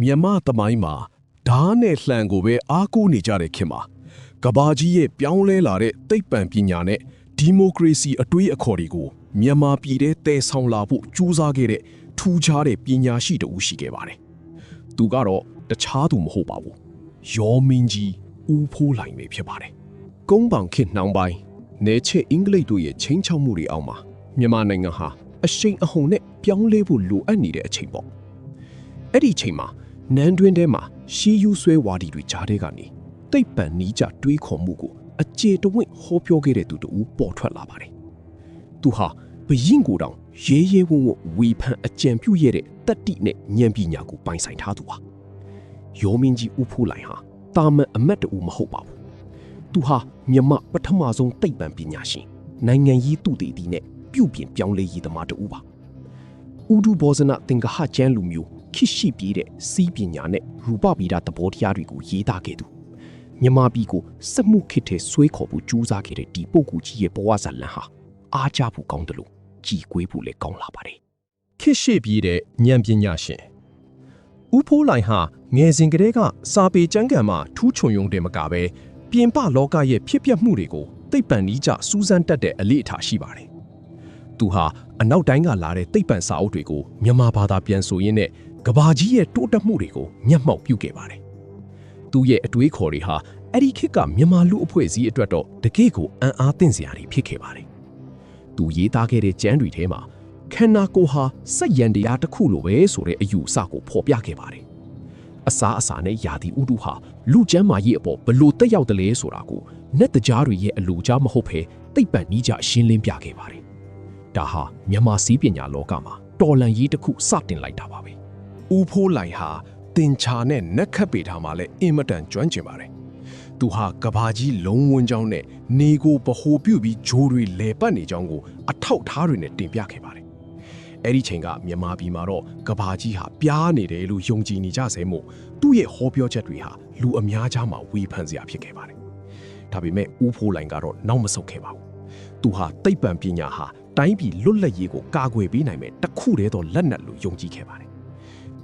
မြန်မာသမိုင်းမှာဓာတ်နဲ့လှံကိုပဲအားကိုးနေကြတဲ့ခင်မှာကဘာကြီးရဲ့ပြောင်းလဲလာတဲ့သိပ္ပံပညာနဲ့ဒီမိုကရေစီအတွေးအခေါ်တွေကိုမြန်မာပြည်ထဲတည်ဆောင်လာဖို့ကြိုးစားခဲ့တဲ့ထူးခြားတဲ့ပညာရှိတဦးရှိခဲ့ပါတယ်။သူကတော့တခြားသူမဟုတ်ပါဘူး။ယောမင်းကြီးဦးဖိုးလှိုင်ပဲဖြစ်ပါတယ်။ကုန်းပေါင်ခေတ်နှောင်းပိုင်းနေချေအင်္ဂလိပ်တို့ရဲ့ချင်းချောက်မှုတွေအောက်မှာမြန်မာနိုင်ငံဟာအရှိန်အဟုန်နဲ့ပြောင်းလဲဖို့လိုအပ်နေတဲ့အချိန်ပေါ့။အဲ့ဒီအချိန်မှာနန်းတွင်းထဲမှာရှီးယူဆွဲဝါဒီတွေကြားထဲကနေသိပ္ပံနီးကြတွေးခေါ်မှုကိုအကျေတဝင့်ဟောပြောခဲ့တဲ့သူတူပေါ်ထွက်လာပါတယ်။သူဟာဘရင်ကိုတောင်ရေးရေးဝုံဝဝီဖန်အကြံပြုရတဲ့တတ္တိနဲ့ဉာဏ်ပညာကိုပိုင်ဆိုင်ထားသူပါ။ယောမင်းကြီးဦးဖိုးလှိုင်ဟာတာမန်အမတ်တူမဟုတ်ပါဘူး။သူဟာမြမပထမဆုံးသိပ္ပံပညာရှင်နိုင်ငံရေးသူတည်တည်နဲ့ပြုပြင်ပြောင်းလဲရေးသမားတူပါ။ဥဒုဘောဇနသင်္ကဟကျမ်းလူမျိုးခိရှိပြေးတဲ့စီးပညာနဲ့ရူပဗေဒသဘောတရားတွေကိုရေးသားခဲ့သူမြန်မာပြည်ကိုစက်မှုခေတ်ထဲဆွဲခေါ်ဖို့ကြိုးစားခဲ့တဲ့ဒီပုဂ္ဂိုလ်ကြီးရဲ့ဘဝဇာတ်လမ်းဟာအားကျဖို့ကောင်းတယ်လို့ကြည်ကွေးဖို့လည်းကောင်းလာပါတယ်ခိရှိပြေးတဲ့ဉာဏ်ပညာရှင်ဦးဖိုးလှိုင်ဟာငယ်စဉ်ကတည်းကစာပေကျမ်းဂန်မှာထူးချွန်ယုံတယ်မကပဲပြင်ပလောကရဲ့ဖြစ်ပျက်မှုတွေကိုသိပ္ပံနည်းကျစူးစမ်းတတ်တဲ့အလေ့အထရှိပါတယ်သူဟာအနောက်တိုင်းကလာတဲ့သိပ္ပံစာအုပ်တွေကိုမြန်မာဘာသာပြန်ဆိုရင်းနဲ့ကဘာကြီးရဲ့တိုးတက်မှုတွေကိုမျက်မှောက်ပြုခဲ့ပါတယ်။သူရဲ့အတွေးခေါ်တွေဟာအဲ့ဒီခေတ်ကမြန်မာလူအဖွဲ့အစည်းအတွက်တော့တကယ့်ကိုအံ့အားသင့်စရာတွေဖြစ်ခဲ့ပါတယ်။သူရေးသားခဲ့တဲ့ကျမ်းတွေထဲမှာခန္ဓာကိုယ်ဟာစက်ရန်တရားတစ်ခုလိုပဲဆိုတဲ့အယူအဆကိုဖော်ပြခဲ့ပါတယ်။အစာအစာနဲ့ယာတိဥတုဟာလူကျမ်းမာရေးအပေါ်ဘလို့တက်ရောက်တယ်လဲဆိုတာကိုနတ်တကြားတွေရဲ့အလိုကြားမဟုတ်ဘဲသိပ္ပံနည်းကျရှင်းလင်းပြခဲ့ပါတယ်။ဒါဟာမြန်မာစီးပညာလောကမှာတော်လှန်ရေးတစ်ခုစတင်လိုက်တာပါပဲ။ဦးဖိုးလှိုင်ဟာတင်ချာနဲ့နက်ခတ်ပေထားမှလည်းအင်မတန်ကျွမ်းကျင်ပါတယ်။သူဟာကဘာကြီးလုံးဝန်းကြောင်းနဲ့နေကိုပဟိုပြုတ်ပြီးဂျိုးတွေလဲပတ်နေကြောင်းကိုအထောက်ထားတွေနဲ့တင်ပြခဲ့ပါတယ်။အဲ့ဒီချိန်ကမြန်မာပြည်မှာတော့ကဘာကြီးဟာပြားနေတယ်လို့ယုံကြည်နေကြစေမို့သူ့ရဲ့ဟောပြောချက်တွေဟာလူအများကြားမှာဝေဖန်စရာဖြစ်ခဲ့ပါတယ်။ဒါပေမဲ့ဦးဖိုးလှိုင်ကတော့နောက်မဆုတ်ခဲ့ပါဘူး။သူဟာသိပ္ပံပညာဟာတိုင်းပြည်လွတ်လပ်ရေးကိုကာကွယ်ပေးနိုင်မဲ့တခုတည်းသောလက်နက်လို့ယုံကြည်ခဲ့ပါတယ်။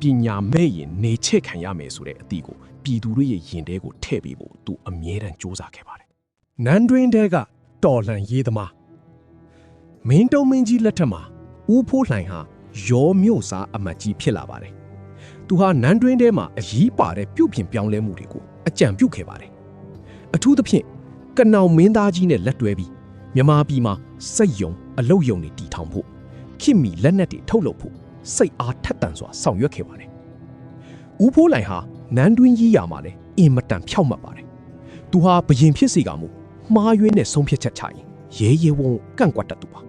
ပညာမဲ့ရင်နေချက်ခံရမယ်ဆိုတဲ့အသည့်ကိုပြည်သူတွေရဲ့ရင်ထဲကိုထည့်ပေးဖို့သူအမြဲတမ်းစူးစမ်းခဲ့ပါတယ်။နန်းတွင်းတဲကတော်လှန်ရေးသမားမင်းတုံးမင်းကြီးလက်ထက်မှာဦးဖိုးလှိုင်ဟာရောမြို့စားအမတ်ကြီးဖြစ်လာပါတယ်။သူဟာနန်းတွင်းထဲမှာအရေးပါတဲ့ပြုပြင်ပြောင်းလဲမှုတွေကိုအကြံပြုခဲ့ပါတယ်။အထူးသဖြင့်ကနောင်မင်းသားကြီးနဲ့လက်တွဲပြီးမြန်မာပြည်မှာစိတ်ယုံအလုတ်ယုံတွေတည်ထောင်ဖို့ခင်မီလက်နက်တွေထုတ်လုပ်ဖို့စိတ်အားထက်သန်စွာဆောင်ရွက်ခဲ့ပါတယ်။ဦးဖိုးလှိုင်ဟာနန်းတွင်းကြီးရာမှာလည်းအင်မတန်ဖြောက်မှတ်ပါတယ်။သူဟာဘရင်ဖြစ်စီကမှုမှားယွင်းတဲ့ဆုံးဖြတ်ချက်ချရင်ရဲရဲဝံ့ကန့်ကွက်တတ်သူပါ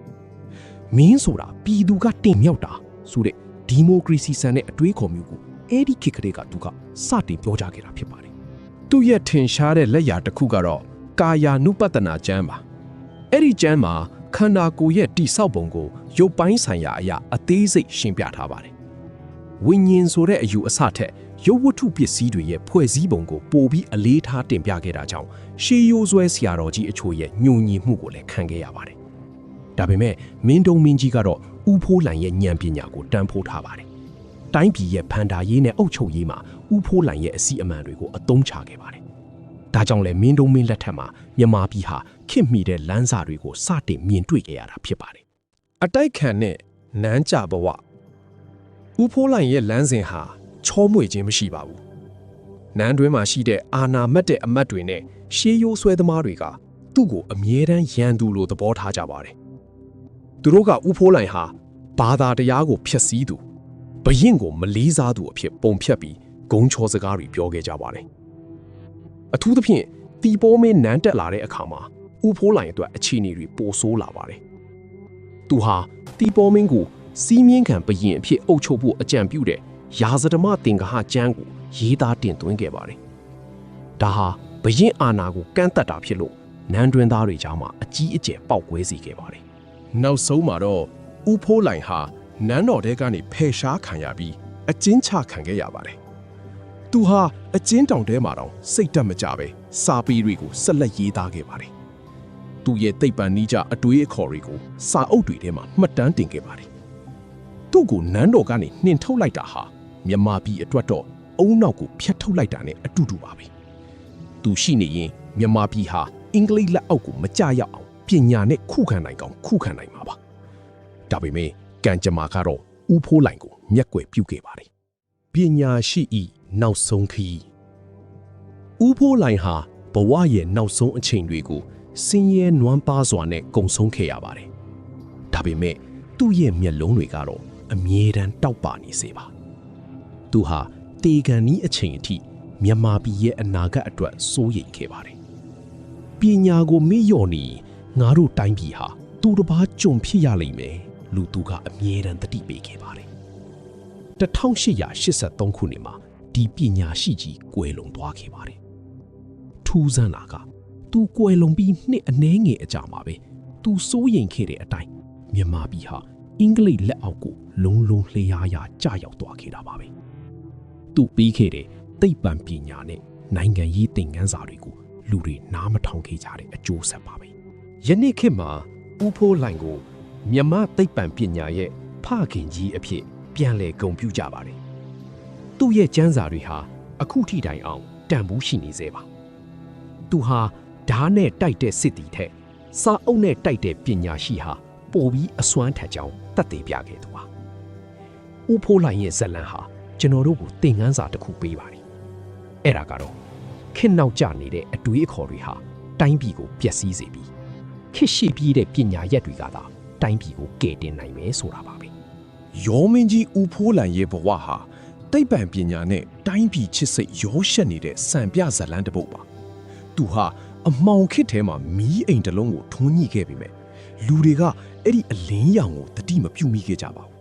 ။မင်းဆိုတာပြည်သူကတင်မြှောက်တာဆိုတဲ့ဒီမိုကရေစီစံတဲ့အတွေးခေါ်မျိုးကိုအဲ့ဒီခေတ်ကလေးကသူကစတင်ပြောကြားခဲ့တာဖြစ်ပါတယ်။သူ့ရဲ့ထင်ရှားတဲ့လက်ရာတစ်ခုကတော့ကာယာနုပတနာကျမ်းပါ။အဲ့ဒီကျမ်းမှာခန္ဓာကိုယ်ရဲ့တိဆောက်ပုံကိုရုပ်ပိုင်းဆိုင်ရာအရာအသေးစိတ်ရှင်းပြထားပါတယ်။ဝိညာဉ်ဆိုတဲ့အယူအဆထက်ရုပ်ဝတ္ထုပစ္စည်းတွေရဲ့ဖွဲ့စည်းပုံကိုပိုပြီးအလေးထားတင်ပြခဲ့တာကြောင့်ရှေးရိုးဆွဲဆရာတော်ကြီးအချို့ရဲ့ညှို့ညင်မှုကိုလည်းခံခဲ့ရပါတယ်။ဒါပေမဲ့မင်းတုံးမင်းကြီးကတော့ဦးဖိုးလှိုင်ရဲ့ဉာဏ်ပညာကိုတန်းဖိုးထားပါတယ်။တိုင်းပြည်ရဲ့ဖန်တာရေးနဲ့အုပ်ချုပ်ရေးမှာဦးဖိုးလှိုင်ရဲ့အစီအမံတွေကိုအသုံးချခဲ့ပါတယ်။ဒါကြောင့်လည်းမင်းတုံးမင်းလက်ထက်မှာမြန်မာပြည်ဟာခေတ်မီတဲ့လမ်းစာတွေကိုစတင်မြင်တွေ့ခဲ့ရတာဖြစ်ပါတယ်။အတိုက်ခံနဲ့နန်းကြဘဝဦးဖိုးလှိုင်ရဲ့လမ်းစဉ်ဟာချောမွေ့ခြင်းမရှိပါဘူး။နန်းတွင်းမှာရှိတဲ့အာဏာမတ်တဲ့အမတ်တွေနဲ့ရှေးရိုးဆွဲသမားတွေကသူ့ကိုအမြဲတမ်းရန်သူလိုသဘောထားကြပါတယ်။သူတို့ကဦးဖိုးလှိုင်ဟာဘာသာတရားကိုဖျက်ဆီးသူဘရင်ကိုမလေးစားသူအဖြစ်ပုံဖြတ်ပြီးဂုံချောစကားတွေပြောခဲ့ကြပါတယ်။အထူးသဖြင့်တီပေါ်မင်းနန်းတက်လာတဲ့အခါမှာဦးဖိုးလှိုင်အတွက်အခြေအနေတွေပိုဆိုးလာပါတယ်။သူဟာတီပေါ်မင်းကိုစီးမြင့်ခံဘရင်အဖြစ်အုပ်ချုပ်ဖို့အကြံပြုတဲ့ရာဇဓမ္မသင်္ကဟကျမ်းကိုရေးသားတင်သွင်းခဲ့ပါတယ်။ဒါဟာဘရင်အာဏာကိုကန့်သတ်တာဖြစ်လို့နန်းတွင်းသားတွေကြားမှာအကြီးအကျယ်ပေါက်ကွဲစေခဲ့ပါတယ်။နောက်ဆုံးမှာတော့ဦးဖိုးလှိုင်ဟာနန်းတော်ထဲကနေဖယ်ရှားခံရပြီးအကျဉ်းချခံခဲ့ရပါတယ်။သူဟာအကျဉ်းတောင်ထဲမှာတောင်စိတ်တက်မကြပဲစာပေတွေကိုဆက်လက်ရေးသားခဲ့ပါတယ်။သူရဲ့သိပ္ပံနည်းကျအတွေးအခေါ်တွေကိုစာအုပ်တွေထဲမှာမှတ်တမ်းတင်ခဲ့ပါတယ်။သူ့ကိုနန်းတော်ကနေနှင်ထုတ်လိုက်တာဟာမြန်မာပြည်အတွက်တော့ အုံနောက်ကိုဖျက်ထုတ်လိုက်တာနဲ့အတူတူပါပဲသူရှိနေရင်မြန်မာပြည်ဟာအင်္ဂလိပ်လက်အောက်ကိုမကြရောက်အောင်ပညာနဲ့ခုခံနိုင်ကောင်ခုခံနိုင်မှာပါဒါပေမဲ့ကံကြမ္မာကတော့ဦးဖိုးလိုင်ကိုမျက်ကွယ်ပြုတ်ခဲ့ပါတယ်ပညာရှိဤနောက်ဆုံးခီးဦးဖိုးလိုင်ဟာဘဝရဲ့နောက်ဆုံးအချိန်တွေကိုစင်းရဲနွမ်းပါးစွာနဲ့ကုံဆုံးခဲ့ရပါတယ်ဒါပေမဲ့သူ့ရဲ့မျက်လုံးတွေကတော့အမြဲတမ်းတောက်ပနေစေပါသူဟာတေကန်ဤအချိန်အထိမြန်မာပြည်ရဲ့အနာဂတ်အတွက်စိုးရိမ်ခဲ့ပါတယ်ပညာကိုမေ့လျော့နေငါတို့တိုင်းပြည်ဟာသူတစ်ပါးကြုံဖြစ်ရလိမ့်မယ်လူသူကအမြဲတမ်းတတိပေးခဲ့ပါတယ်1883ခုနှစ်မှာဒီပညာရှိကြီးကွယ်လွန်သွားခဲ့ပါတယ်ထူးဆန်းတာကသူကွယ်လွန်ပြီးနှစ်အနည်းငယ်အကြာမှာပဲသူစိုးရိမ်ခဲ့တဲ့အတိုင်းမြန်မာပြည်ဟာအင်္ဂလိပ်လက်အောက်ကိုလုံးလုံးလျားရကျရောက်သွားခဲ့တာပါပဲသူပြီးခဲ့တဲ့သိပ္ပံပညာနဲ့နိုင်ငံရေးသင်ခန်းစာတွေကိုလူတွေနားမထောင်ခဲ့ကြတဲ့အကျိုးဆက်ပါပဲယနေ့ခေတ်မှာဦးဖိုးလိုင်ကိုမြန်မာသိပ္ပံပညာရဲ့ဖခင်ကြီးအဖြစ်ပြန်လည်ဂုဏ်ပြုကြပါတယ်သူ့ရဲ့ကျမ်းစာတွေဟာအခုထိတိုင်အောင်တန်ဖိုးရှိနေသေးပါသူဟာဓာတ်နဲ့တိုက်တဲ့စစ်တီထက်စာအုပ်နဲ့တိုက်တဲ့ပညာရှိဟာပိုပြီးအစွမ်းထက်ကြောင်းသက်သေပြခဲ့သူပါဦးဖိုးလိုင်ရဲ့ဇာတ်လမ်းဟာကျွန်တော်တို့ကိုသင်ခန်းစာတစ်ခုပေးပါတယ်အဲ့ဒါကတော့ခေတ်နောက်ကျနေတဲ့အတွေးအခေါ်တွေဟာတိုင်းပြည်ကိုပျက်စီးစေပြီးခေတ်ရှိပြီးတဲ့ပညာရက်တွေကသာတိုင်းပြည်ကိုကယ်တင်နိုင်မယ်ဆိုတာပါပဲရောမင်းကြီးဦးဖိုးလိုင်ရဲ့ဘဝဟာသိပ္ပံပညာနဲ့တိုင်းပြည်ချစ်စိတ်ရောရှက်နေတဲ့စံပြဇာတ်လမ်းတစ်ပုဒ်ပါသူဟာအမှောင်ခေတ်ထဲမှာမီးအိမ်တစ်လုံးကိုထွန်းညှိခဲ့ပေမဲ့လူတွေကအဲ့ဒီအလင်းရောင်ကိုတတိမပြုမိခဲ့ကြပါဘူး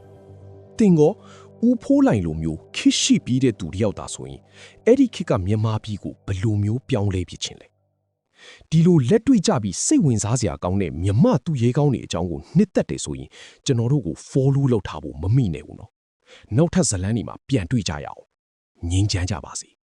တင်ကောဦးဖိုးလိုင်လိုမျိုးခေတ်ရှိပြီးတဲ့သူတယောက်သာဆိုရင်အဲ့ဒီခေတ်ကမြန်မာပြည်ကိုဘယ်လိုမျိုးပြောင်းလဲပြချင်လဲဒီလိုလက်တွေ့ကြပြီးစိတ်ဝင်စားစရာကောင်းတဲ့မြမသူရဲကောင်းတွေအကြောင်းကိုနှစ်သက်တယ်ဆိုရင်ကျွန်တော်တို့ကို follow လုပ်ထားဖို့မမိနဲ့ဘူးနော်နောက်ထပ်ဇာတ်လမ်းတွေမှာပြန်တွေ့ကြရအောင်ငြင်းချမ်းကြပါစေ